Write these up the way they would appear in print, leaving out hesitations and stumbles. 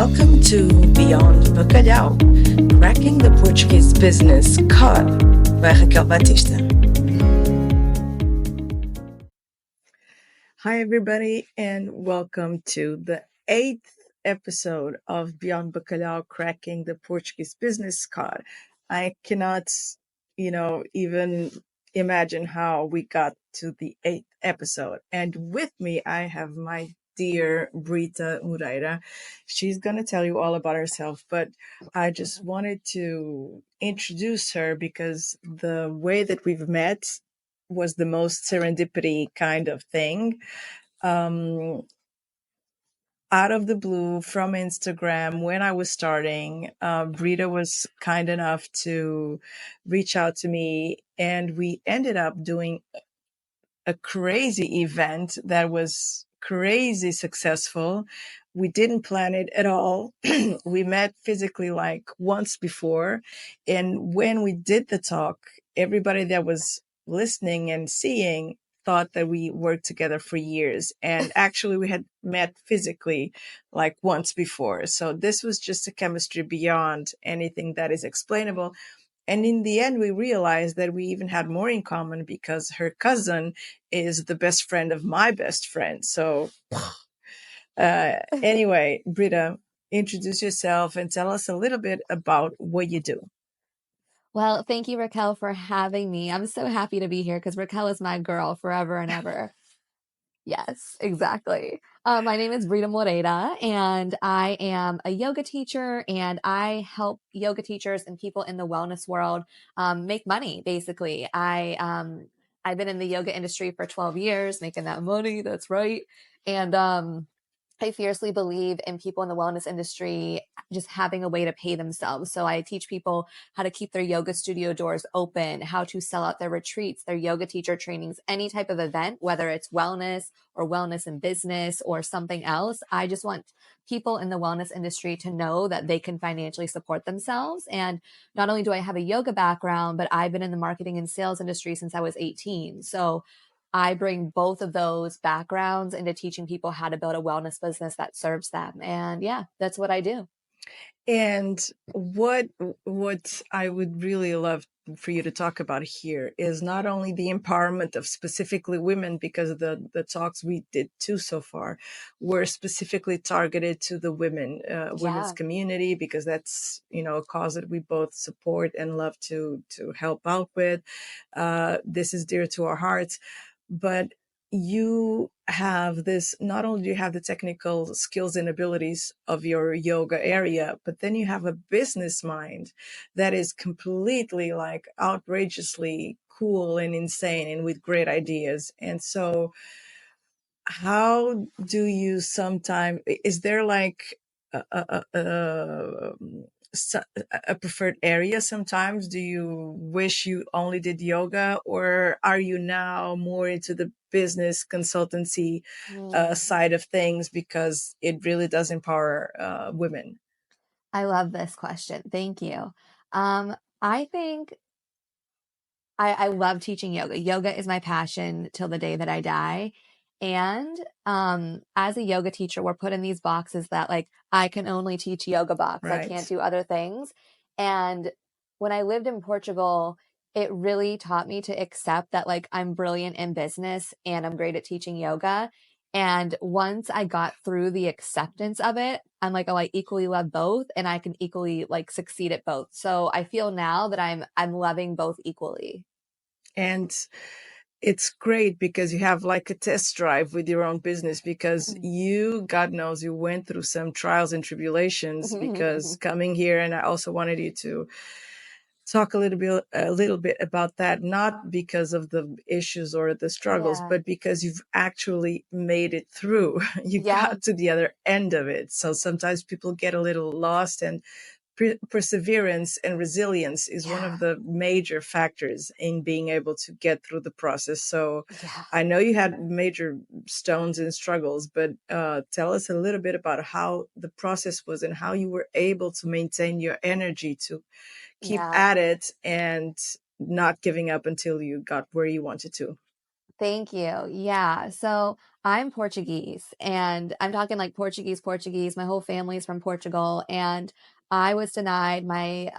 Welcome to Beyond Bacalhau, Cracking the Portuguese Business Code by Raquel Batista. Hi, everybody, and welcome to the 8th episode of Beyond Bacalhau, Cracking the Portuguese Business Code. I cannot, even imagine how we got to the 8th episode. And with me, I have my dear Brytta Moreira. She's going to tell you all about herself, but I just wanted to introduce her because the way that we've met was the most serendipity kind of thing. Out of the blue from Instagram, when I was starting, Brytta was kind enough to reach out to me, and we ended up doing a crazy event that was crazy successful. We didn't plan it at all. We met physically like once before. And when we did the talk, everybody that was listening and seeing thought that we worked together for years. And actually, we had met physically like once before. So this was just a chemistry beyond anything that is explainable. And in the end, we realized that we even had more in common because her cousin is the best friend of my best friend. So anyway, Brytta, introduce yourself and tell us a little bit about what you do. Well, thank you, Raquel, for having me. I'm so happy to be here because Raquel is my girl forever and ever. Yes, exactly. My name is Brytta Moreira, and I am a yoga teacher, and I help yoga teachers and people in the wellness world make money. Basically, I've been in the yoga industry for 12 years, making that money. That's right, and I fiercely believe in people in the wellness industry just having a way to pay themselves. So I teach people how to keep their yoga studio doors open, how to sell out their retreats, their yoga teacher trainings, any type of event, whether it's wellness or wellness in business or something else. I just want people in the wellness industry to know that they can financially support themselves. And not only do I have a yoga background, but I've been in the marketing and sales industry since I was 18. So I bring both of those backgrounds into teaching people how to build a wellness business that serves them. And yeah, that's what I do. And what I would really love for you to talk about here is not only the empowerment of specifically women, because the talks we did too so far were specifically targeted to the women's community, because that's a cause that we both support and love to help out with. This is dear to our hearts, but you have this, not only do you have the technical skills and abilities of your yoga area, but then you have a business mind that is completely like outrageously cool and insane and with great ideas. And so how do you sometimes, is there like a, a preferred area sometimes? Do you wish you only did yoga, or are you now more into the business consultancy side of things because it really does empower women? I love this question. Thank you. I think I love teaching yoga. Yoga is my passion till the day that I die. And as a yoga teacher, we're put in these boxes that like I can only teach yoga box. I can't do other things. And when I lived in Portugal, it really taught me to accept that like I'm brilliant in business and I'm great at teaching yoga. And once I got through the acceptance of it, I'm like, oh, I equally love both and I can equally like succeed at both. So I feel now that I'm loving both equally. And it's great because you have like a test drive with your own business, because you, God knows, you went through some trials and tribulations because coming here. And I also wanted you to talk a little bit about that, not because of the issues or the struggles, but because you've actually made it through. You got to the other end of it. So sometimes people get a little lost, and perseverance and resilience is one of the major factors in being able to get through the process. So I know you had major stones and struggles, but tell us a little bit about how the process was and how you were able to maintain your energy to keep at it and not giving up until you got where you wanted to. Thank you. Yeah. So I'm Portuguese, and I'm talking like Portuguese. My whole family's from Portugal, and I was denied my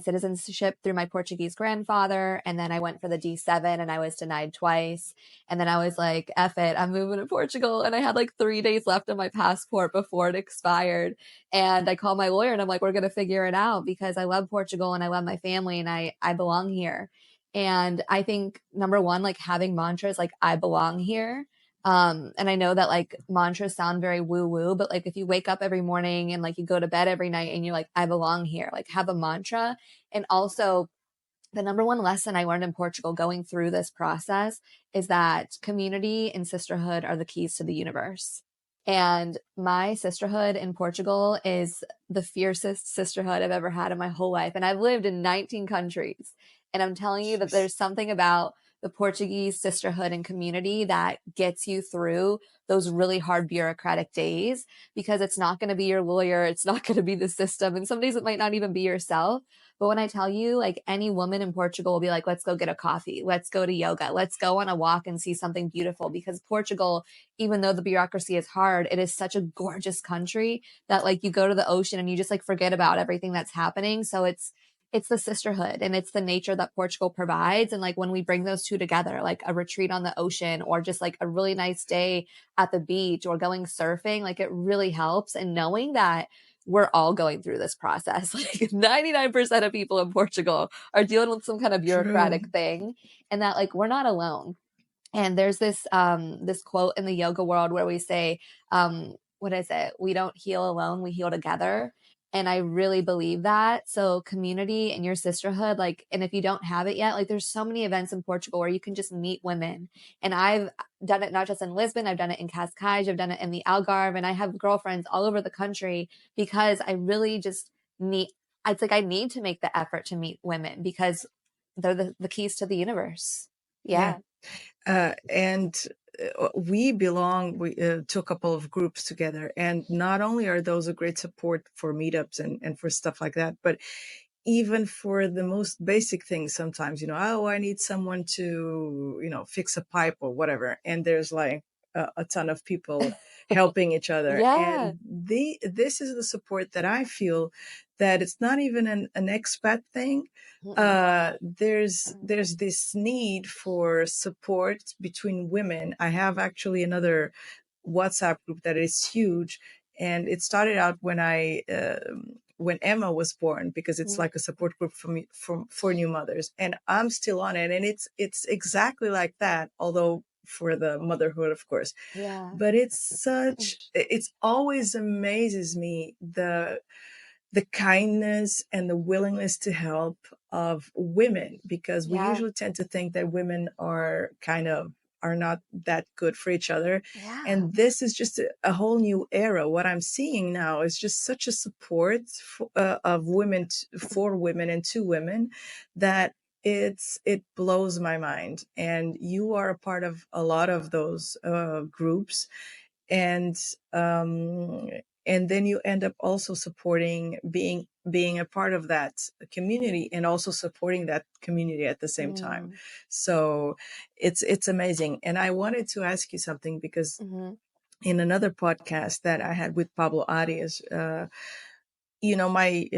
citizenship through my Portuguese grandfather, and then I went for the D7 and I was denied twice. And then I was like, F it, I'm moving to Portugal. And I had like 3 days left on my passport before it expired. And I called my lawyer and I'm like, we're gonna figure it out because I love Portugal and I love my family and I belong here. And I think number one, like having mantras like I belong here, and I know that like mantras sound very woo woo, but like if you wake up every morning and like you go to bed every night and you're like, I belong here, like have a mantra. And also, the number one lesson I learned in Portugal going through this process is that community and sisterhood are the keys to the universe. And my sisterhood in Portugal is the fiercest sisterhood I've ever had in my whole life. And I've lived in 19 countries. And I'm telling you that there's something about the Portuguese sisterhood and community that gets you through those really hard bureaucratic days because it's not going to be your lawyer. It's not going to be the system. And some days it might not even be yourself. But when I tell you, like any woman in Portugal will be like, let's go get a coffee. Let's go to yoga. Let's go on a walk and see something beautiful because Portugal, even though the bureaucracy is hard, it is such a gorgeous country that like you go to the ocean and you just like forget about everything that's happening. So it's the sisterhood and it's the nature that Portugal provides. And like when we bring those two together, like a retreat on the ocean or just like a really nice day at the beach or going surfing, like it really helps. And knowing that we're all going through this process. Like 99% of people in Portugal are dealing with some kind of True. bureaucratic thing and that like we're not alone. And there's this quote in the yoga world where we say, what is it? We don't heal alone, we heal together. And I really believe that. So community and your sisterhood, like, and if you don't have it yet, like there's so many events in Portugal where you can just meet women. And I've done it not just in Lisbon, I've done it in Cascais, I've done it in the Algarve, and I have girlfriends all over the country because I really just need, it's like I need to make the effort to meet women because they're the keys to the universe. Yeah. Yeah. And we belong to a couple of groups together. And not only are those a great support for meetups and for stuff like that, but even for the most basic things sometimes, oh, I need someone to, fix a pipe or whatever. And there's like a ton of people helping each other. Yeah. And this is the support that I feel that it's not even an expat thing. Mm-mm. There's this need for support between women. I have actually another WhatsApp group that is huge, and it started out when Emma was born because it's Mm. like a support group for new mothers, and I'm still on it, and it's exactly like that. Although for the motherhood, of course, Yeah. but it's always amazes me the kindness and the willingness to help of women, because we Yeah. usually tend to think that women are not that good for each other. Yeah. And this is just a whole new era. What I'm seeing now is just such a support of women for women and to women that it blows my mind. And you are a part of a lot of those groups, and um, and then you end up also supporting being a part of that community and also supporting that community at the same time. Mm. So it's amazing. And I wanted to ask you something because Hmm. in another podcast that I had with Pablo Arias, my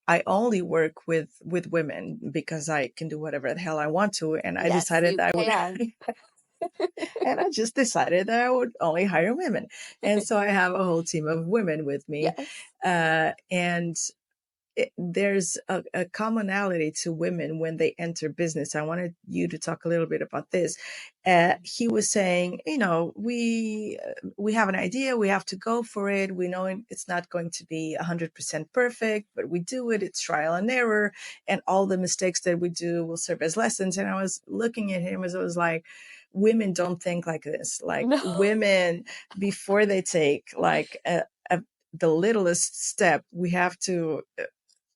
I only work with women because I can do whatever the hell I want to, and I Yes, decided you that I would can. and I just decided that I would only hire women. And so I have a whole team of women with me. Yes. And there's a commonality to women when they enter business. I wanted you to talk a little bit about this. He was saying, we have an idea, we have to go for it. We know it's not going to be 100% perfect, but we do it. It's trial and error, and all the mistakes that we do will serve as lessons. And I was looking at him as I was like, women don't think like this. Like No. women, before they take like the littlest step, we have to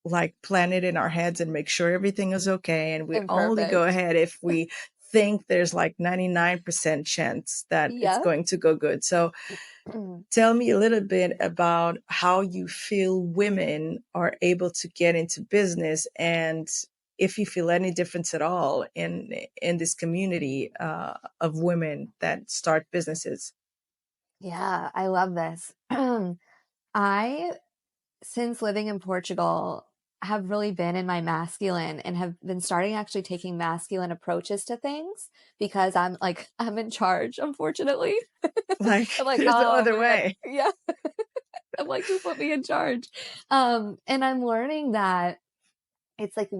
like plan it in our heads and make sure everything is okay. And we only go Imperfect. ahead if we think there's like 99% chance that it's Yep. going to go good. So tell me a little bit about how you feel women are able to get into business, and if you feel any difference at all in this community of women that start businesses. Yeah, I love this. I, since living in Portugal, have really been in my masculine and have been starting actually taking masculine approaches to things because I'm like, I'm in charge, unfortunately. Like, I'm like, there's no oh other man, way. yeah. I'm like, just let me in charge. And I'm learning that it's like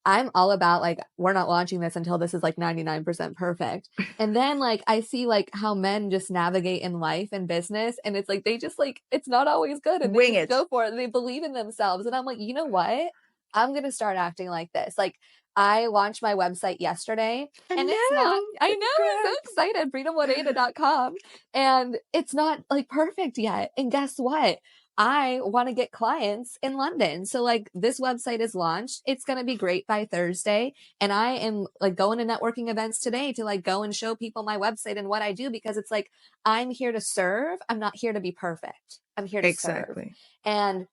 I'm all about like we're not launching this until this is like 99% perfect. And then like I see like how men just navigate in life and business and it's like they just like it's not always good and they Wing just it. go for it and they believe in themselves. And I'm like, "You know what? I'm going to start acting like this." Like I launched my website yesterday and And it's not now, I know I'm so congrats. excited bryttamoreira.com and it's not like perfect yet. And guess what? I want to get clients in London. So like this website is launched. It's going to be great by Thursday. And I am like going to networking events today to like go and show people my website and what I do because it's like I'm here to serve. I'm not here to be perfect. I'm here to serve. Exactly. And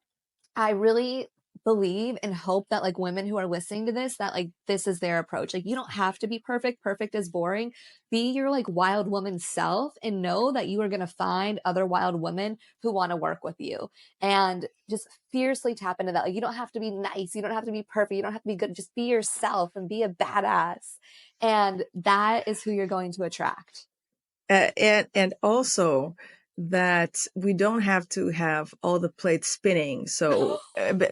I really believe and hope that like women who are listening to this that like this is their approach. Like you don't have to be perfect. Perfect is boring. Be your like wild woman self and know that you are going to find other wild women who want to work with you and just fiercely tap into that. Like you don't have to be nice, you don't have to be perfect, you don't have to be good. Just be yourself and be a badass. And that is who you're going to attract. And also that we don't have to have all the plates spinning. So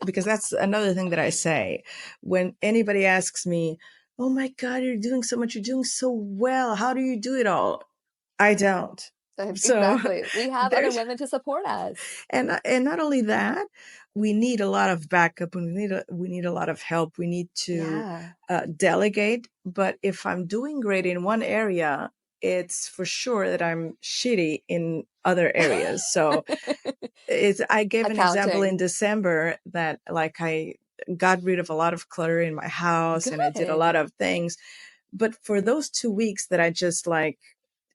because that's another thing that I say when anybody asks me, "Oh my God, you're doing so much, you're doing so well, how do you do it all?" I don't. So Exactly. We have other there's women to support us. and not only that, we need a lot of backup, and we need a lot of help. We need to Yeah. delegate. But if I'm doing great in one area, it's for sure that I'm shitty in other areas. So I gave an example in Accounting. December that like I got rid of a lot of clutter in my house and I did a lot Good. of things. But for those 2 weeks that I just like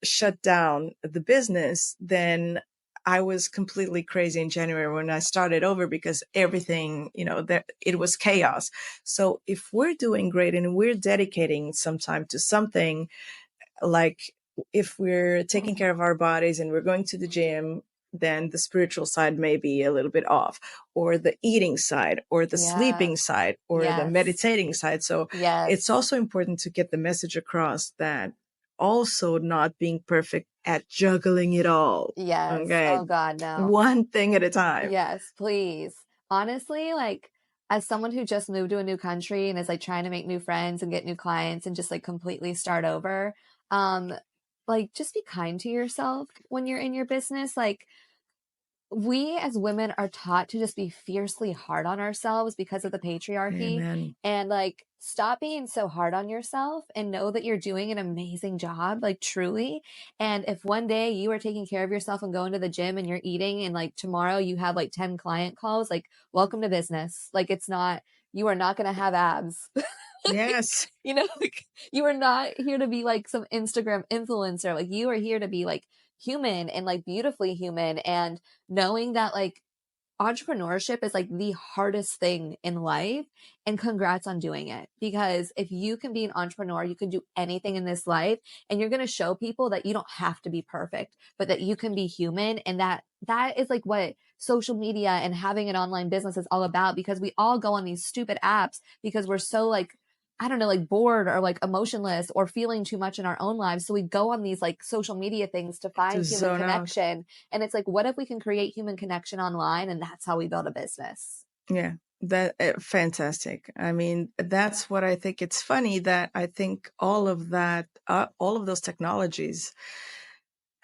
shut down the business, then I was completely crazy in January when I started over because everything, there it was chaos. So if we're doing great and we're dedicating some time to something, like if we're taking care of our bodies and we're going to the gym, then the spiritual side may be a little bit off, or the eating side, or the Yeah. sleeping side, or the Yes. meditating side. So it's Yes. also important to get the message across that also not being perfect at juggling it all. Yes. Okay. Oh God, no. One thing at a time. Yes, please. Honestly, like as someone who just moved to a new country and is like trying to make new friends and get new clients and just like completely start over, um, like just be kind to yourself when you're in your business. Like we as women are taught to just be fiercely hard on ourselves because of the patriarchy Amen. and like stop being so hard on yourself and know that you're doing an amazing job like truly. And if one day you are taking care of yourself and going to the gym and you're eating and like tomorrow you have like 10 client calls, like welcome to business. Like it's not, you are not going to have abs. Yes. Like you are not here to be like some Instagram influencer. Like you are here to be like human and like beautifully human and knowing that like entrepreneurship is like the hardest thing in life and congrats on doing it because if you can be an entrepreneur you can do anything in this life and you're going to show people that you don't have to be perfect but that you can be human and that is like what social media and having an online business is all about because we all go on these stupid apps because we're so like I don't know, like bored or like emotionless or feeling too much in our own lives. So we go on these like social media things to To find human zone out. connection. And it's like, what if we can create human connection online? And that's how we build a business. Yeah, that fantastic. I mean, that's what I think. It's funny that I think all of that, all of those technologies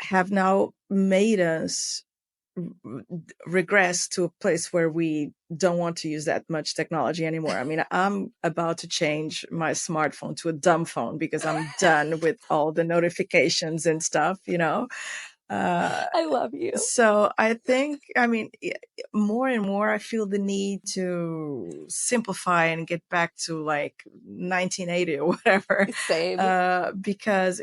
have now made us regress to a place where we don't want to use that much technology anymore. I mean, I'm about to change my smartphone to a dumb phone because I'm done with all the notifications and stuff. Uh, I love you. so I think, I mean, more and more I feel the need to simplify and get back to like 1980 or whatever, Same. because,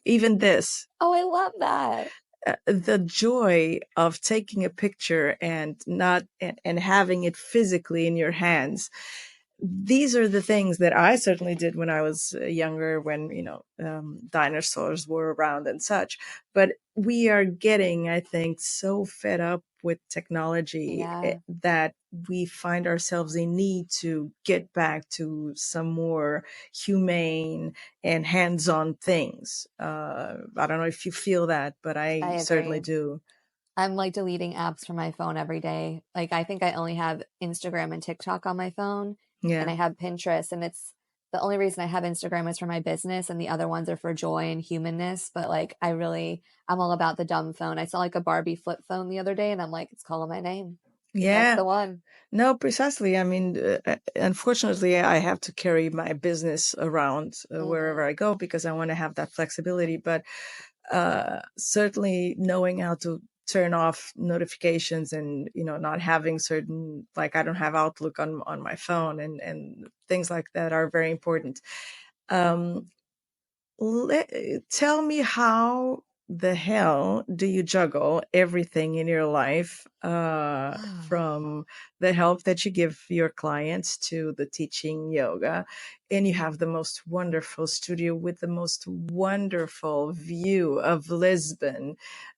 even this, Oh, I love that. the joy of taking a picture and not and having it physically in your hands. These are the things that I certainly did when I was younger, when dinosaurs were around and such. But we are getting, I think, so fed up with technology Yeah, that we find ourselves in need to get back to some more humane and hands-on things. I don't know if you feel that, but I I certainly agree. do. I'm like deleting apps from my phone every day. Like I think I only have Instagram and TikTok on my phone, and Yeah. I have Pinterest, and it's the only reason I have Instagram is for my business and the other ones are for joy and humanness. But like I'm all about the dumb phone. I saw like a Barbie flip phone the other day and I'm like, it's calling my name. That's Yeah. the one. No, precisely. I mean, unfortunately, I have to carry my business around wherever Hmm. I go because I want to have that flexibility. But certainly knowing how to turn off notifications and not having certain, like, I don't have Outlook on my phone, and things like that are very important. Um, Tell me, how the hell do you juggle everything in your life, from the help that you give your clients to the teaching yoga, and you have the most wonderful studio with the most wonderful view of Lisbon.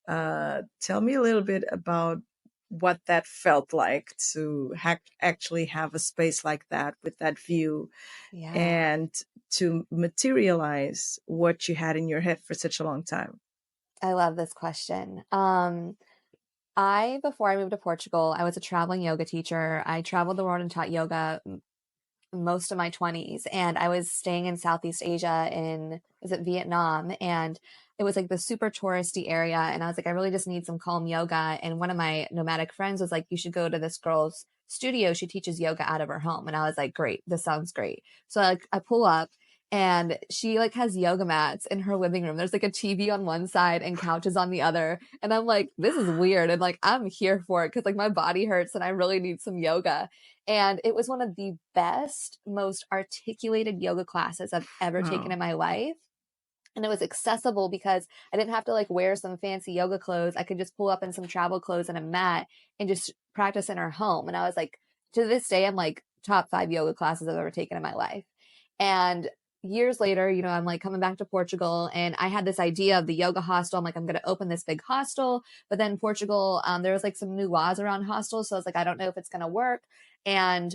Tell me a little bit about what that felt like to actually have a space like that with that view, Yeah. and to materialize what you had in your head for such a long time. I love this question. Before I moved to Portugal, I was a traveling yoga teacher. I traveled the world and taught yoga most of my 20s, and I was staying in Southeast Asia in, was it Vietnam? And it was like the super touristy area, and I was like, I really just need some calm yoga. And one of my nomadic friends was like, you should go to this girl's studio, she teaches yoga out of her home. And I was like, great, this sounds great. So I pull up, and she like has yoga mats in her living room. There's like a TV on one side and couches on the other, and I'm like, this is weird, and like I'm here for it because like my body hurts and I really need some yoga. And it was one of the best, most articulated yoga classes I've ever taken Wow. in my life. And it was accessible because I didn't have to like wear some fancy yoga clothes. I could just pull up in some travel clothes and a mat and just practice in our home. And I was like, to this day, I'm like top 5 yoga classes I've ever taken in my life. And years later, I'm like coming back to Portugal, and I had this idea of the yoga hostel. I'm like, I'm going to open this big hostel. But then Portugal, there was like some new laws around hostels. So I was like, I don't know if it's going to work. And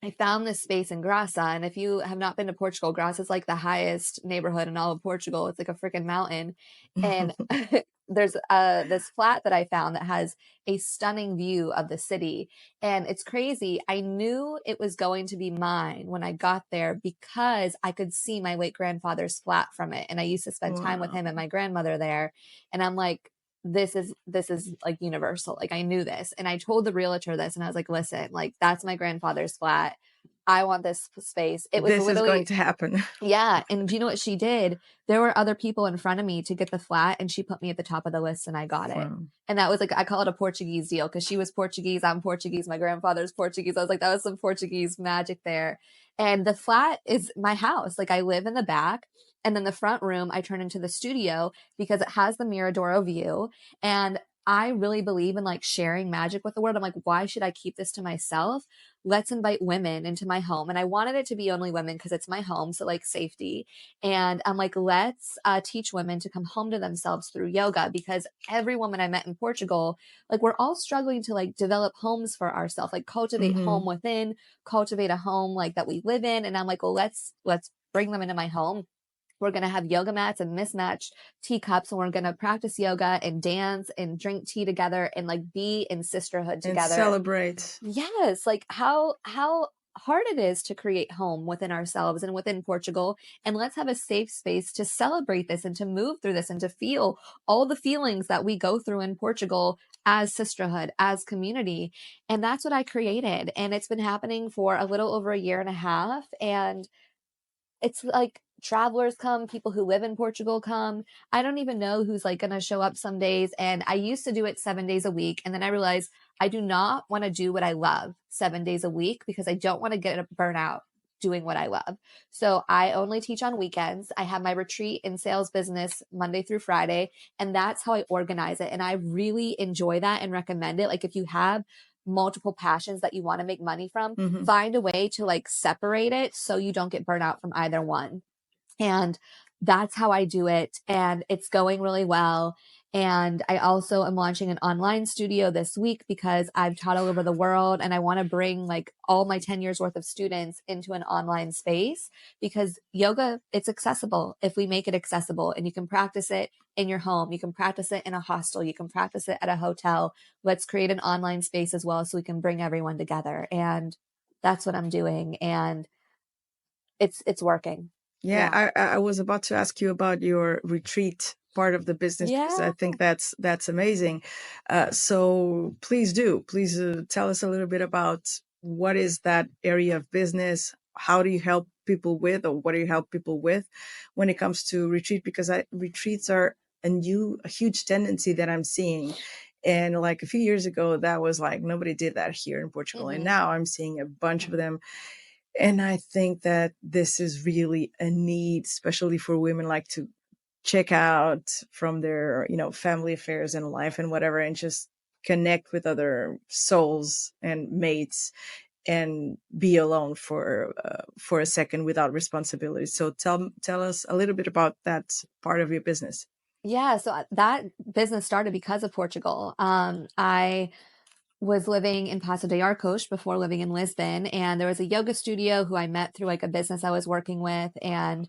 I found this space in Graça. And if you have not been to Portugal, Graça is like the highest neighborhood in all of Portugal. It's like a freaking mountain. And there's this flat that I found that has a stunning view of the city. And it's crazy. I knew it was going to be mine when I got there because I could see my late grandfather's flat from it. And I used to spend time with him and Wow. my grandmother there. And I'm like, this is like universal. Like I knew this. And I told the realtor this, and I was like, listen, like that's my grandfather's flat. I want this space. It was This is going literally, to happen. yeah. And do you know what she did? There were other people in front of me to get the flat, and she put me at the top of the list, and I got it. Wow. And that was like, I call it a Portuguese deal because she was Portuguese, I'm Portuguese, my grandfather's Portuguese. I was like, that was some Portuguese magic there. And the flat is my house. Like I live in the back, and then the front room I turn into the studio because it has the Miradoro view. And I really believe in like sharing magic with the world. I'm like, why should I keep this to myself? Let's invite women into my home. And I wanted it to be only women because it's my home. So like safety. And I'm like, let's teach women to come home to themselves through yoga, because every woman I met in Portugal, like we're all struggling to like develop homes for ourselves, like cultivate home Hmm. within, cultivate a home like that we live in. And I'm like, well, let's bring them into my home. We're going to have yoga mats and mismatched teacups, and we're going to practice yoga and dance and drink tea together and like be in sisterhood And together. celebrate. Yes, like how hard it is to create home within ourselves and within Portugal. And let's have a safe space to celebrate this and to move through this and to feel all the feelings that we go through in Portugal as sisterhood, as community. And that's what I created. And it's been happening for a little over a year and a half. And it's like travelers come, people who live in Portugal come. I don't even know who's like going to show up some days. And I used to do it 7 days a week. And then I realized I do not want to do what I love 7 days a week because I don't want to get a burnout. doing what I love. So I only teach on weekends. I have my retreat in sales business Monday through Friday, and that's how I organize it. And I really enjoy that and recommend it. Like if you have multiple passions that you want to make money from, Hmm. find a way to like separate it so you don't get burnt out from either one. And that's how I do it. And it's going really well. And I also am launching an online studio this week because I've taught all over the world and I want to bring like all my 10 years worth of students into an online space because yoga, it's accessible if we make it accessible and you can practice it in your home. You can practice it in a hostel. You can practice it at a hotel. Let's create an online space as well so we can bring everyone together. And that's what I'm doing. And it's working. Yeah, Yeah. I was about to ask you about your retreat part of the business because I Yeah. think that's amazing. So please tell us a little bit about what is that area of business. How do you help people with, or what do you help people with when it comes to retreat? Because retreats are a huge tendency that I'm seeing. And like a few years ago, that was like nobody did that here in Portugal, and Mhm. now I'm seeing a bunch of them, and I think that this is really a need, especially for women, like to check out from their, family affairs and life and whatever, and just connect with other souls and mates and be alone for a second without responsibility. So tell us a little bit about that part of your business. Yeah, so that business started because of Portugal. I was living in Paso de Arcos before living in Lisbon, and there was a yoga studio who I met through like a business I was working with, and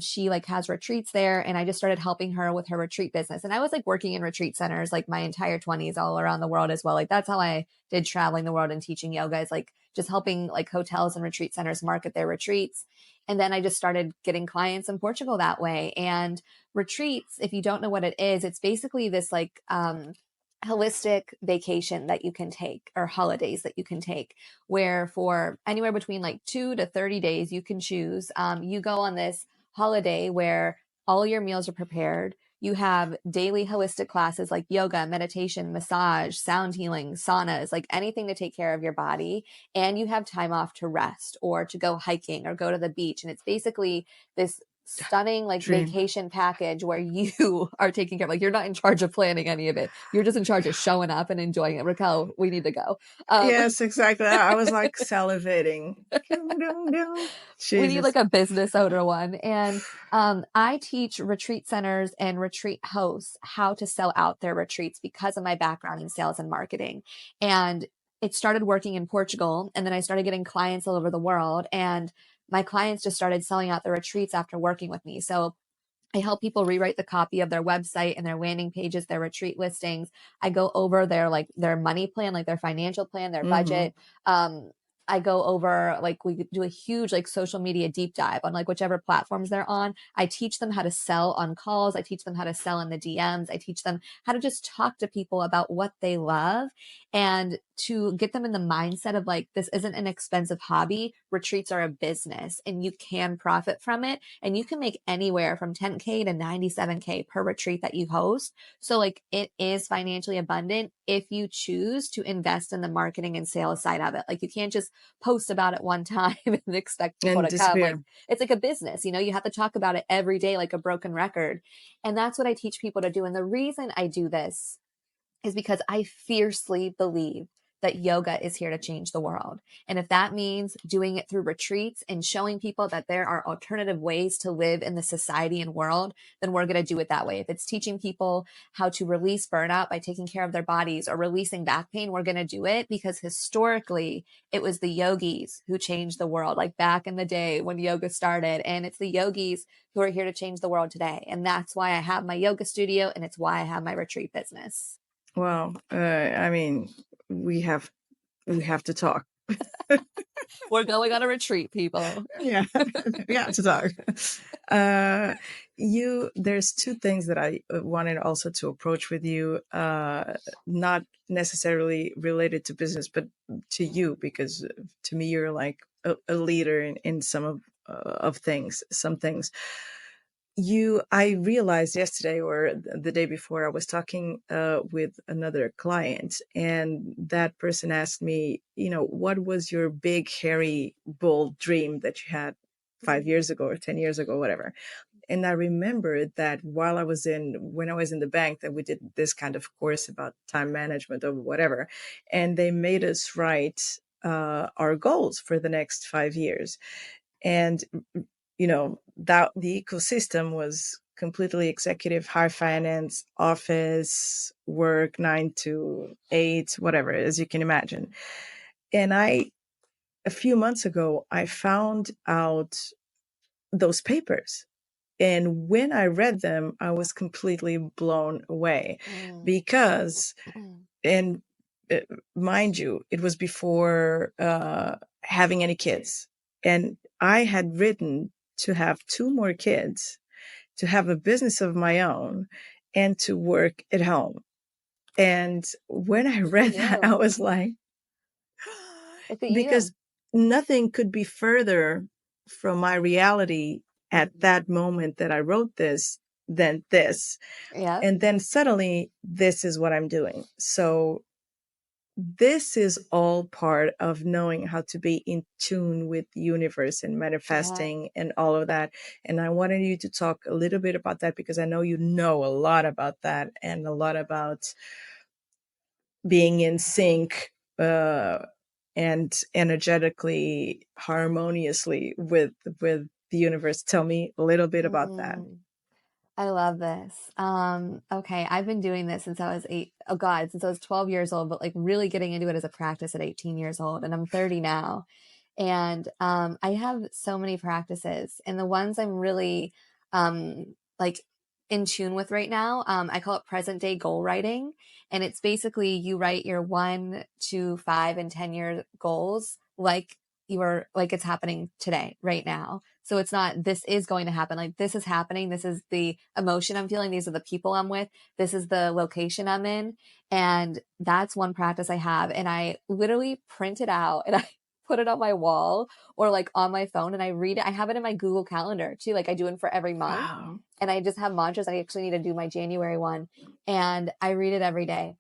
she like has retreats there, and I just started helping her with her retreat business. And I was like working in retreat centers like my entire 20s all around the world as well. Like that's how I did traveling the world and teaching yoga, is like just helping like hotels and retreat centers market their retreats. And then I just started getting clients in Portugal that way. And retreats, if you don't know what it is, it's basically this like holistic vacation that you can take, or holidays that you can take, where for anywhere between like 2 to 30 days you can choose. You go on this holiday where all your meals are prepared. You have daily holistic classes like yoga, meditation, massage, sound healing, saunas, like anything to take care of your body. And you have time off to rest or to go hiking or go to the beach. And it's basically this stunning like Dream. vacation package where you are taking care of, like you're not in charge of planning any of it. You're just in charge of showing up and enjoying it. Raquel, we need to go. Yes, exactly. I was like salivating. Dum, dum, dum. We need Jesus. like a business owner one. And I teach retreat centers and retreat hosts how to sell out their retreats because of my background in sales and marketing. And it started working in Portugal. And then I started getting clients all over the world. And my clients just started selling out their retreats after working with me. So I help people rewrite the copy of their website and their landing pages, their retreat listings. I go over their like their money plan, like their financial plan, their Hmm. budget. Um, I go over like we do a huge like social media deep dive on like whichever platforms they're on. I teach them how to sell on calls. I teach them how to sell in the DMs. I teach them how to just talk to people about what they love and to get them in the mindset of like, this isn't an expensive hobby. Retreats are a business and you can profit from it. And you can make anywhere from 10K to 97K per retreat that you host. So like it is financially abundant if you choose to invest in the marketing and sales side of it. Like you can't just post about it one time and expect people And to come. Like disappear. it's like a business, you have to talk about it every day like a broken record. And that's what I teach people to do. And the reason I do this is because I fiercely believe that yoga is here to change the world. And if that means doing it through retreats and showing people that there are alternative ways to live in the society and world, then we're going to do it that way. If it's teaching people how to release burnout by taking care of their bodies or releasing back pain, we're going to do it because historically it was the yogis who changed the world, like back in the day when yoga started. And it's the yogis who are here to change the world today. And that's why I have my yoga studio and it's why I have my retreat business. Well, I mean, we have we have to talk. We're going on a retreat, people. Yeah, we have to talk. Uh, there's two things that I wanted also to approach with you, not necessarily related to business, but to you, because to me you're like a leader in some of things, some things. I realized yesterday or the day before, I was talking with another client, and that person asked me, what was your big, hairy, bold dream that you had 5 years ago or 10 years ago, whatever. And I remembered that when I was in the bank, that we did this kind of course about time management or whatever, and they made us write our goals for the next 5 years. And that the ecosystem was completely executive, high finance, office work, 9 to 8, whatever, as you can imagine. And a few months ago, I found out those papers. And when I read them, I was completely blown away Mm. because, Mm. and uh, mind you, it was before having any kids. And I had written to have 2 more kids, to have a business of my own, and to work at home. And when I Look at read that, I you. was like, Look at because you. nothing could be further from my reality at that moment that I wrote this than this. Yep. And then suddenly, this is what I'm doing. So this is all part of knowing how to be in tune with the universe and Yeah. manifesting and all of that. And I wanted you to talk a little bit about that, because I know you know a lot about that and a lot about being in sync and energetically harmoniously with the universe. Tell me a little bit about that. Mm. I love this. Okay, I've been doing this since I was oh God, since I was 12 years old, but like really getting into it as a practice at 18 years old, and I'm 30 now. And I have so many practices, and the ones I'm really like in tune with right now, I call it present day goal writing. And it's basically you write your 1 to 5 and 10 year goals like it's happening today, right now. So it's not this is going to happen, like this is happening. This is the emotion I'm feeling. These are the people I'm with. This is the location I'm in. And that's one practice I have. And I literally print it out and I put it on my wall or like on my phone and I read it. I have it in my Google Calendar too. Like I do it for every month. Wow. And I just have mantras. I actually need to do my January one. And I read it every day.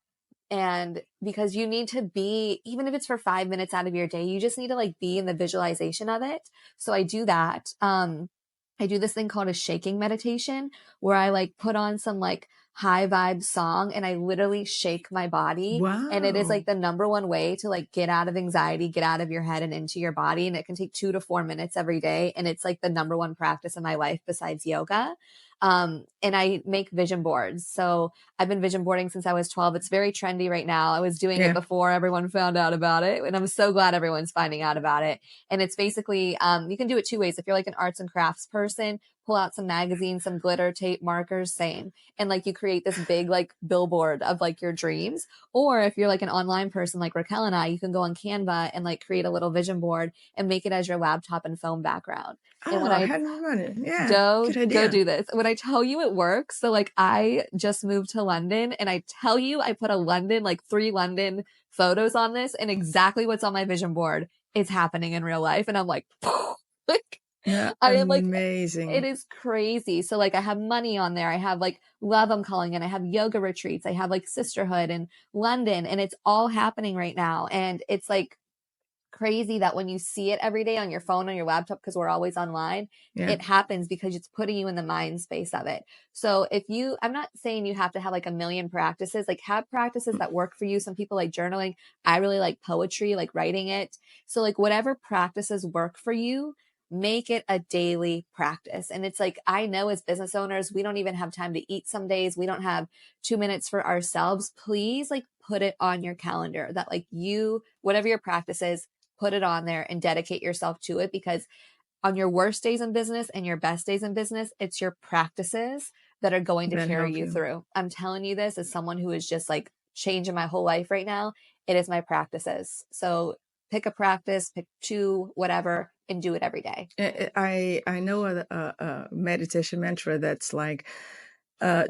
And because you need to be, even if it's for 5 minutes out of your day, you just need to like be in the visualization of it. So I do that. I do this thing called a shaking meditation where I like put on some like high vibe song and I literally shake my body. And it is Wow. like the number one way to like get out of anxiety, get out of your head and into your body. And it can take 2 to 4 minutes every day. And it's like the number one practice in my life besides yoga. And I make vision boards. So I've been vision boarding since I was 12. It's very trendy right now. I was doing it Yeah. before everyone found out about it. And I'm so glad everyone's finding out about it. And it's basically, you can do it 2 ways. If you're like an arts and crafts person, pull out some magazines, some glitter, tape, markers, same. And like you create this big like billboard of like your dreams. Or if you're like an online person like Raquel and I, you can go on Canva and like create a little vision board and make it as your laptop and phone background. And when Oh, I I hadn't run it. Yeah. go Good go idea. do this. When I tell you it works, so like I just moved to London and I tell you I put a London, like 3 London photos on this and exactly what's on my vision board is happening in real life. And I'm like, like Yeah. I am like, it Amazing. is crazy. So like I have money on there. I have like love I'm calling in. I have yoga retreats. I have like sisterhood in London and it's all happening right now. And it's like crazy that when you see it every day on your phone, on your laptop, because we're always online, Yeah. it happens because it's putting you in the mind space of it. So I'm not saying you have to have like a million practices, like have practices that work for you. Some people like journaling. I really like poetry, like writing it. So like whatever practices work for you, make it a daily practice. And it's like, I know as business owners, we don't even have time to eat some days. We don't have 2 minutes for ourselves. Please like put it on your calendar that like whatever your practice is, put it on there and dedicate yourself to it, because on your worst days in business and your best days in business, it's your practices that are going to That carry help you you. through. I'm telling you this as someone who is just like changing my whole life right now. It is my practices. So pick a practice, pick two, whatever, and do it every day. I know a meditation mantra that's like,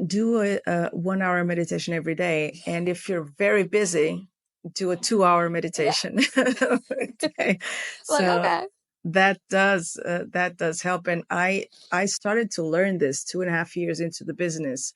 do a 1 hour meditation every day, and if you're very busy, do a 2 hour Yeah. meditation a day. Like, So okay. that does help. And I started to learn this 2.5 years into the business,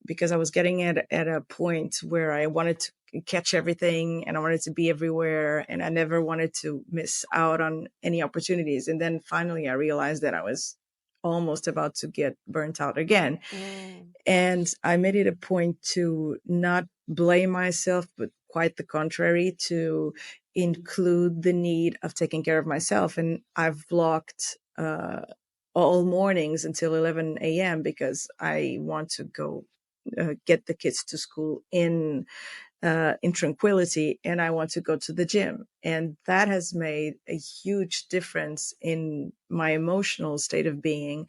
because I was getting at a point where I wanted to catch everything and I wanted to be everywhere and I never wanted to miss out on any opportunities. And then finally I realized that I was almost about to get burnt out again. Mm, And I made it a point to not blame myself, but quite the contrary, to include the need of taking care of myself. And I've blocked all mornings until 11 a.m. because I want to go get the kids to school in tranquility, and I want to go to the gym. And that has made a huge difference in my emotional state of being.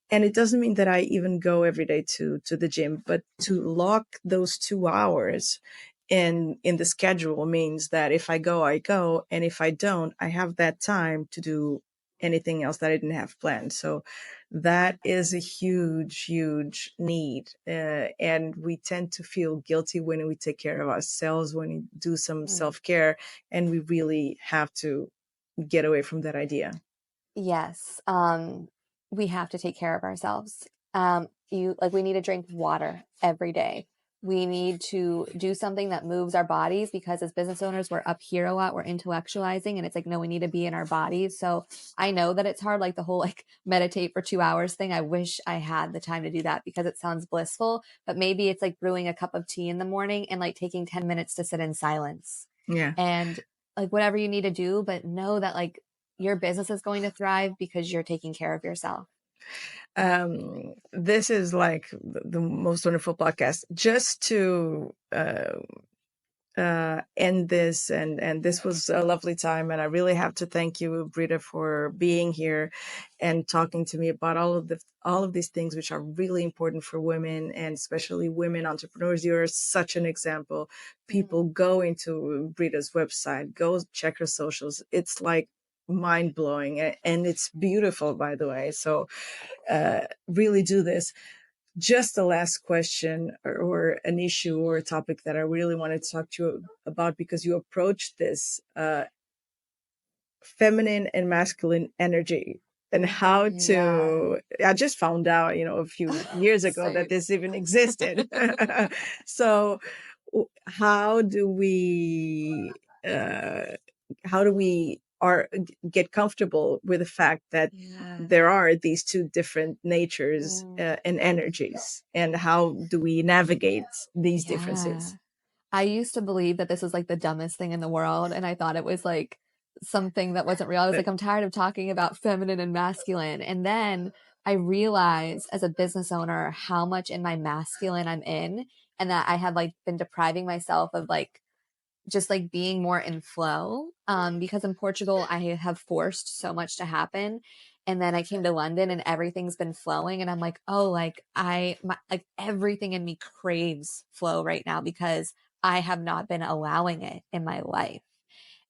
And it doesn't mean that I even go every day to the gym, but to lock those 2 hours in the schedule means that if I go, I go, and if I don't, I have that time to do anything else that I didn't have planned. So that is a huge, huge need. And we tend to feel guilty when we take care of ourselves, when we do some mm. self-care, and we really have to get away from that idea. Yes, we have to take care of ourselves. You like we need to drink water every day. We need to do something that moves our bodies because as business owners, we're up here a lot, we're intellectualizing, and it's like, no, we need to be in our bodies. So I know that it's hard, like the whole like meditate for 2 hours thing. I wish I had the time to do that because it sounds blissful, but maybe it's like brewing a cup of tea in the morning and like taking 10 minutes to sit in silence Yeah. and like whatever you need to do, but know that like your business is going to thrive because you're taking care of yourself. This is like the most wonderful podcast. Just to end this, and this was a lovely time, and I really have to thank you, Brytta, for being here and talking to me about all of these things which are really important for women, and especially women entrepreneurs. You're such an example. People, Mm. go into Brytta's website, go check her socials. It's like mind blowing, and it's beautiful, by the way. So really do this. Just the last question, or an issue or a topic that I really wanted to talk to you about, because you approached this feminine and masculine energy, and how Yeah. to, I just found out, a few years ago that Same. this even existed. So how do we uh, how do we are get comfortable with the fact that Yeah. there are these two different natures Mm. and energies, and how do we navigate these Yeah. differences? I used to believe that this was like the dumbest thing in the world, and I thought it was like something that wasn't real. I was Uh, like, I'm tired of talking about feminine and masculine. And then I realized as a business owner how much in my masculine I'm in, and that I had like been depriving myself of like just like being more in flow. Because in Portugal, I have forced so much to happen. And then I came to London and everything's been flowing. And I'm like, oh, like like everything in me craves flow right now because I have not been allowing it in my life.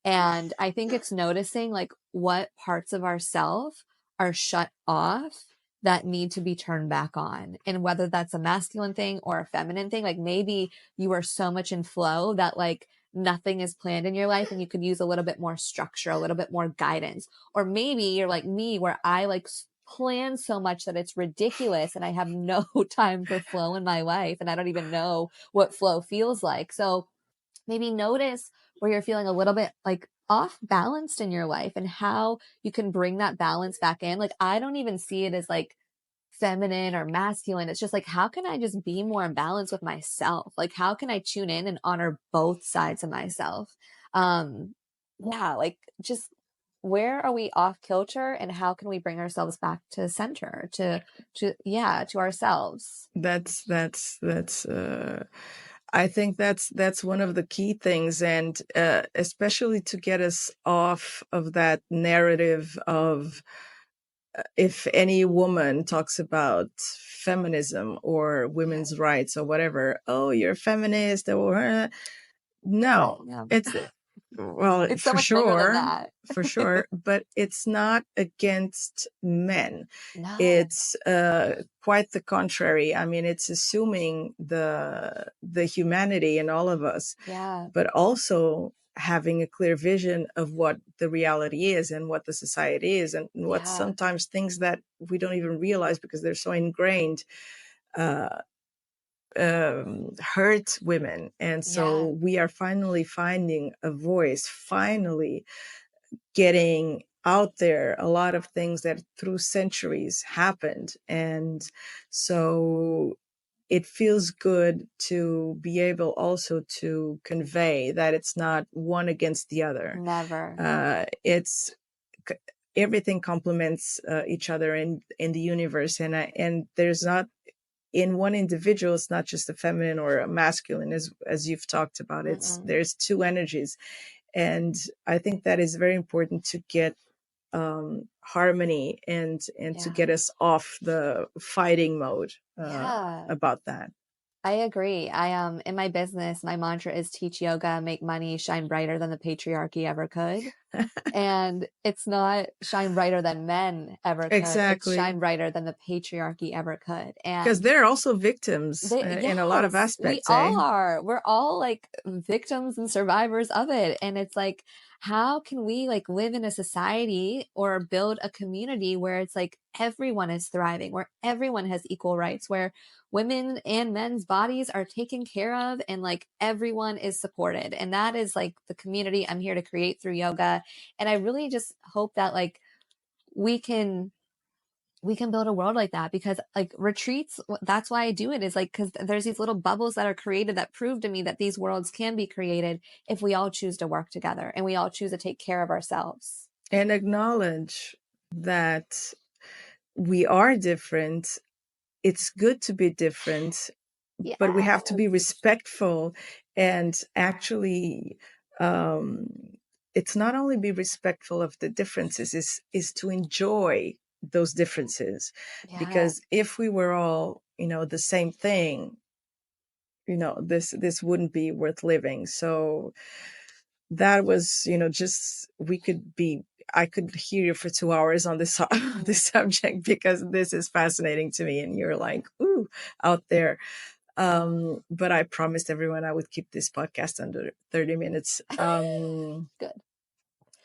And I think it's noticing like what parts of ourself are shut off that need to be turned back on. And whether that's a masculine thing or a feminine thing, like maybe you are so much in flow that like nothing is planned in your life and you could use a little bit more structure, a little bit more guidance. Or maybe you're like me where I like plan so much that it's ridiculous and I have no time for flow in my life and I don't even know what flow feels like. So maybe notice where you're feeling a little bit like off balanced in your life and how you can bring that balance back in. Like, I don't even see it as like feminine or masculine. It's just like, how can I just be more in balance with myself? Like, how can I tune in and honor both sides of myself? Um, yeah, like just where are we off kilter and how can we bring ourselves back to center yeah, to ourselves? that's I think that's one of the key things, and especially to get us off of that narrative of, if any woman talks about feminism or Yeah. women's rights or whatever, oh, you're a feminist, or no, Yeah. it's, well, It's so much bigger than that. for sure, but it's not against men. No. It's quite the contrary. I mean, it's assuming the humanity in all of us, Yeah. but also having a clear vision of what the reality is and what the society is, and what Yeah. sometimes things that we don't even realize because they're so ingrained uh, hurt women. And Yeah. so we are finally finding a voice, finally getting out there a lot of things that through centuries happened. And so it feels good to be able also to convey that it's not one against the other. Never. It's everything complements each other in the universe, and there's not in one individual, it's not just a feminine or a masculine, as you've talked about. It's Mm-mm. there's two energies, and I think that is very important to get harmony and to Yeah. get us off the fighting mode Yeah. about that. I agree. In my business, my mantra is teach yoga, make money, shine brighter than the patriarchy ever could. And it's not shine brighter than men ever could. It's Exactly, shine brighter than the patriarchy ever could. because And they're also victims in a lot of yes, we aspects, eh? all are. We're all like victims and survivors of it. And it's like, how can we like live in a society or build a community where it's like everyone is thriving, where everyone has equal rights, where women and men's bodies are taken care of and like everyone is supported. And that is like the community I'm here to create through yoga. And I really just hope that like we can build a world like that, because like retreats, that's why I do it, is like because there's these little bubbles that are created that prove to me that these worlds can be created if we all choose to work together and we all choose to take care of ourselves. And acknowledge that we are different. It's good to be different, but we have to be Yes. respectful and actually um, it's not only be respectful of the differences, is to enjoy those differences. Yeah. Because if we were all, the same thing, this wouldn't be worth living. So that was, just we could be I could hear you for 2 hours on this this subject, because this is fascinating to me, and you're like, ooh, out there. But I promised everyone I would keep this podcast under 30 minutes. Good.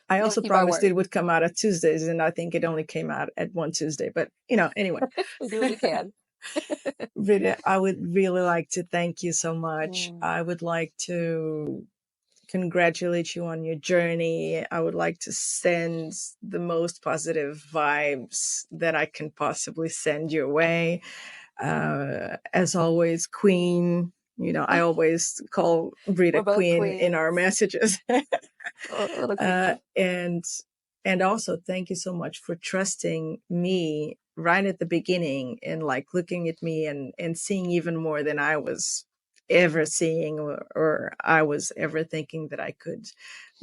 I We don't also keep our promised word. it would come out at Tuesdays, and I think it only came out at one Tuesday. But, anyway. We do what we can. Rita, I would really like to thank you so much. Mm. I would like to congratulate you on your journey. I would like to send the most positive vibes that I can possibly send your way. As always, Queen. I always call We're Brytta both Queen in our queens. messages. Little queenie. And also thank you so much for trusting me right at the beginning, and like looking at me and seeing even more than I was ever seeing, or I was ever thinking that I could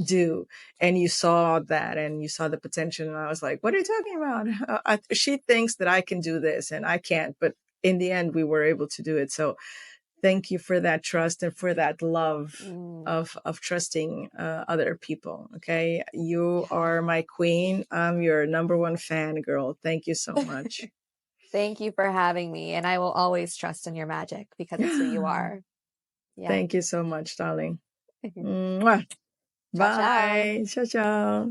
do. And you saw that, and you saw the potential, and I was like, what are you talking about? She thinks that I can do this and I can't, but in the end we were able to do it. So thank you for that trust and for that love Mm. of trusting other people. Okay, you are Yeah. my queen. I'm your number one fan, girl. Thank you so much. Thank you for having me. And I will always trust in your magic because it's who you are. Yeah. Thank you so much, darling. Mwah. Ciao, ciao. Bye. Ciao, ciao.